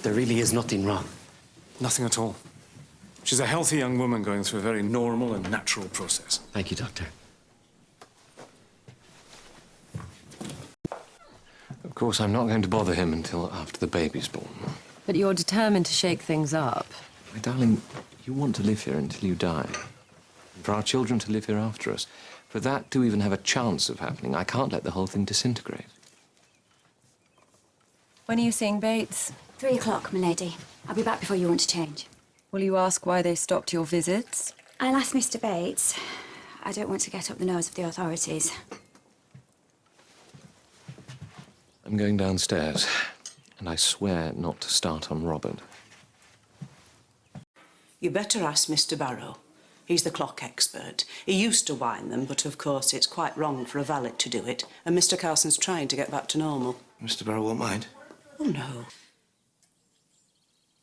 There really is nothing wrong. Nothing at all. She's a healthy young woman going through a very normal and natural process. Thank you, Doctor. Of course, I'm not going to bother him until after the baby's born. But you're determined to shake things up. My darling, you want to live here until you die. And for our children to live here after us. For that to even have a chance of happening, I can't let the whole thing disintegrate. When are you seeing Bates? 3 o'clock, milady. I'll be back before you want to change. Will you ask why they stopped your visits? I'll ask Mr. Bates. I don't want to get up the nose of the authorities. I'm going downstairs, and I swear not to start on Robert. You better ask Mr. Barrow. He's the clock expert. He used to wind them, but of course it's quite wrong for a valet to do it, and Mr. Carson's trying to get back to normal. Mr. Barrow won't mind. Oh, no.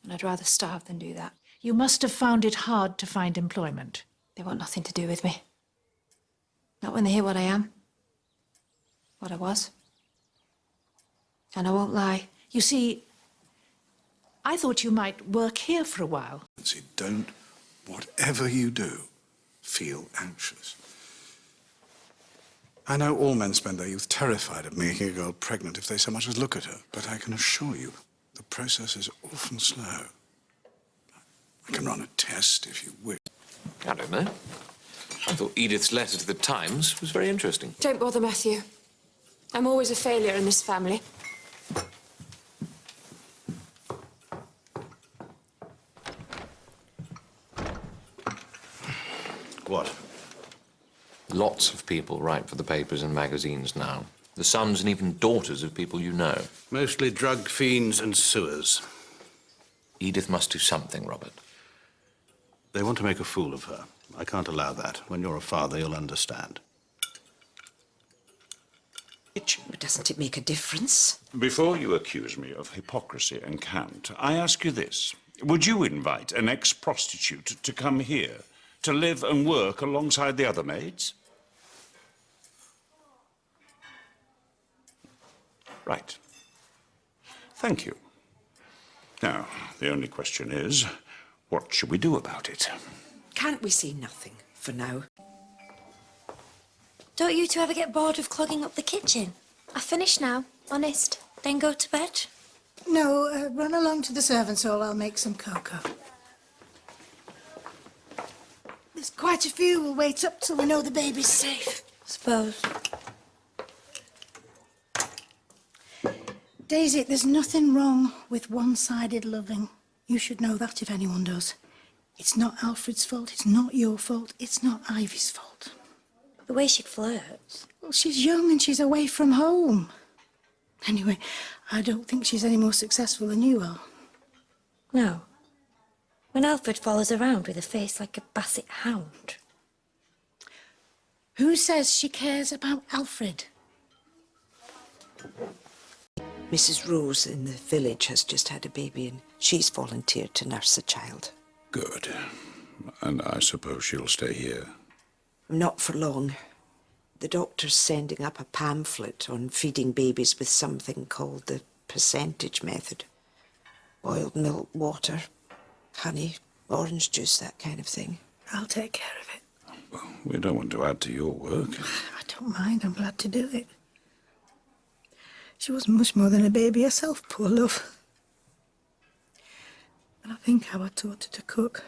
And I'd rather starve than do that. You must have found it hard to find employment. They want nothing to do with me. Not when they hear what I am. What I was. And I won't lie. You see, I thought you might work here for a while. See, don't, whatever you do, feel anxious. I know all men spend their youth terrified of making a girl pregnant if they so much as look at her, but I can assure you the process is often slow. I can run a test if you wish. I don't know. I thought Edith's letter to the Times was very interesting. Don't bother, Matthew. I'm always a failure in this family. What? Lots of people write for the papers and magazines now. The sons and even daughters of people you know. Mostly drug fiends and sewers. Edith must do something, Robert. They want to make a fool of her. I can't allow that. When you're a father, you'll understand. But doesn't it make a difference? Before you accuse me of hypocrisy and cant, I ask you this. Would you invite an ex-prostitute to come here, to live and work alongside the other maids? Right. Thank you. Now, the only question is, what should we do about it? Can't we see nothing for now? Don't you two ever get bored of clogging up the kitchen? I finish now, honest. Then go to bed? No, run along to the servants' hall. I'll make some cocoa. There's quite a few. We'll wait up till we know the baby's safe. Suppose. Daisy, there's nothing wrong with one-sided loving. You should know that if anyone does. It's not Alfred's fault, it's not your fault, it's not Ivy's fault. The way she flirts. Well, she's young and she's away from home. Anyway, I don't think she's any more successful than you are. No. When Alfred follows around with a face like a basset hound. Who says she cares about Alfred? Mrs. Rose in the village has just had a baby and she's volunteered to nurse the child. Good. And I suppose she'll stay here. Not for long. The doctor's sending up a pamphlet on feeding babies with something called the percentage method. Boiled milk, water, honey, orange juice, that kind of thing. I'll take care of it. Well, we don't want to add to your work. I don't mind, I'm glad to do it. She wasn't much more than a baby herself, poor love. And I think how I taught her to cook.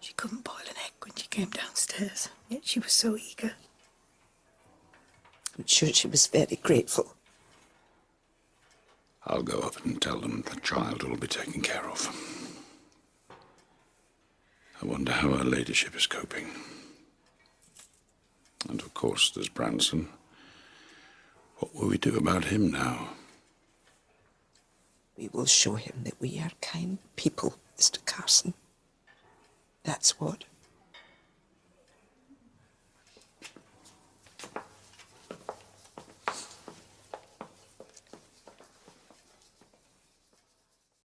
She couldn't boil an egg when she came downstairs, yet she was so eager. I'm sure she was very grateful. I'll go up and tell them the child will be taken care of. I wonder how her ladyship is coping. And of course there's Branson. What will we do about him now? We will show him that we are kind people, Mr. Carson. That's what.